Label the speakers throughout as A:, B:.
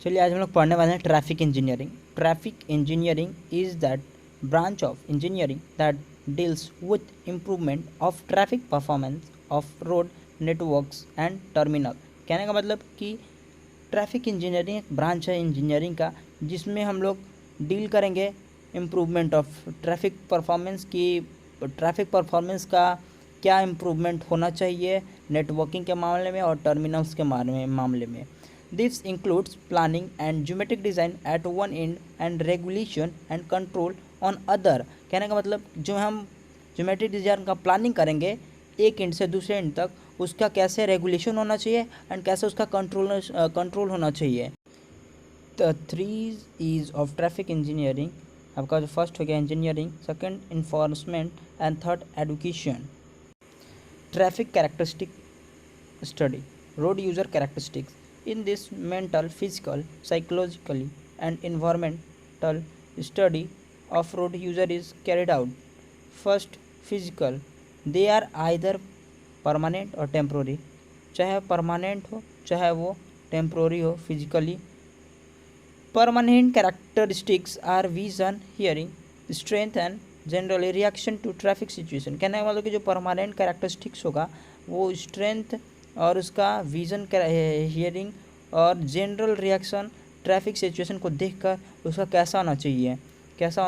A: चलिए आज हम लोग पढ़ने वाले हैं traffic engineering. Traffic engineering is that branch of engineering that deals with improvement of traffic performance of road networks and terminal. कहने का मतलब कि ट्रैफिक इंजीनियरिंग एक ब्रांच है इंजीनियरिंग का जिसमें हम लोग डील करेंगे इम्प्रूवमेंट ऑफ ट्रैफिक परफॉर्मेंस की। ट्रैफिक परफॉर्मेंस का क्या इम्प्रूवमेंट होना चाहिए नेटवर्किंग के मामले में और टर्मिनल्स के मामले में। This includes planning and geometric design at one and and regulation and control on other. कहने का मतलब जो हम ज्योमेट्रिक डिज़ाइन का प्लानिंग करेंगे एक एंड से दूसरे एंड तक, उसका कैसे रेगुलेशन होना चाहिए एंड कैसे उसका कंट्रोल होना चाहिए। The three E's of traffic engineering आपका जो फर्स्ट हो गया engineering, second enforcement and third education. Traffic characteristic study road user characteristics. In this mental, physical, psychologically and environmental study of road user is carried out. First, physical. They are either permanent or temporary. चाहे permanent हो चाहे वो temporary हो physically. Permanent characteristics are vision, hearing, strength and generally reaction to traffic situation. कहने का मतलब कि जो परमानेंट कैरेक्टरिस्टिक्स होगा वो स्ट्रेंथ और उसका विज़न, हियरिंग और जनरल रिएक्शन ट्रैफिक सिचुएशन को देखकर उसका कैसा होना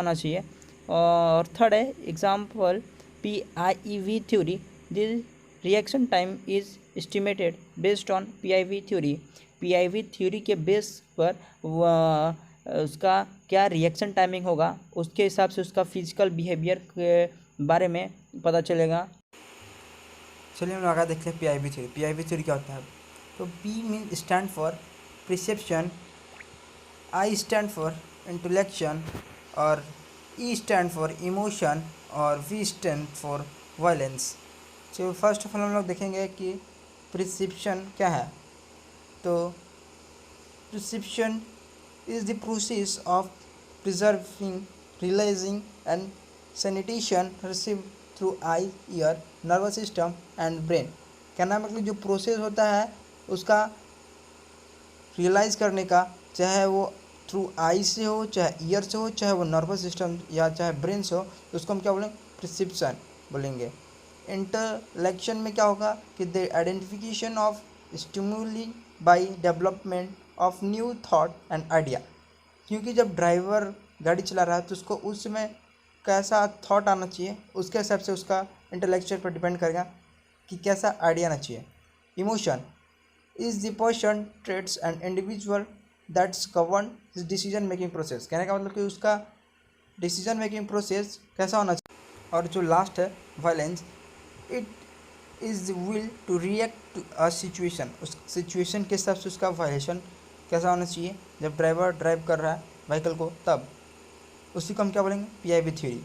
A: चाहिए। और थर्ड है example PIEV theory. This reaction time is estimated based on PIV theory. PIV theory के बेस पर उसका क्या रिएक्शन टाइमिंग होगा उसके हिसाब से उसका फिजिकल बिहेवियर के बारे में पता चलेगा।
B: चलिए हम लोग आगे देखते हैं PIV थ्योरी। PIV थ्योरी क्या होता है? तो P mean stand for perception, I stand for intellection और E स्टैंड फॉर इमोशन और V स्टैंड फॉर वायलेंस। तो फर्स्ट ऑफ ऑल हम लोग देखेंगे कि परसेप्शन क्या है। तो perception is the process of preserving, realising and sanitation receive through eye, ear, nervous system and brain. कहना मतलब जो प्रोसेस होता है उसका रियलाइज़ करने का, चाहे वो थ्रू आई से हो, चाहे ईयर से हो, चाहे वो नर्वस सिस्टम या चाहे ब्रेन से हो, तो उसको हम क्या बोलेंगे? परसेप्शन बोलेंगे। इंटेलेक्शन में क्या होगा कि the identification of stimuli by development of new thought and idea. क्योंकि जब ड्राइवर गाड़ी चला रहा है तो उसको उस समय कैसा थॉट आना चाहिए, उसके हिसाब से उसका इंटेलेक्चुअल पर डिपेंड करेगा कि कैसा आइडिया आना चाहिए। Emotion is the person, traits and individual that's govern his decision making process. कहने का मतलब कि उसका डिसीजन मेकिंग प्रोसेस कैसा होना चाहिए। और जो लास्ट है violence, it is the will to react to a situation. उस सिचुएशन के हिसाब से उसका वायलेशन कैसा होना चाहिए। जब ड्राइवर ड्राइव कर रहा है व्हीकल को तब उसी को हम क्या बोलेंगे? PIV theory.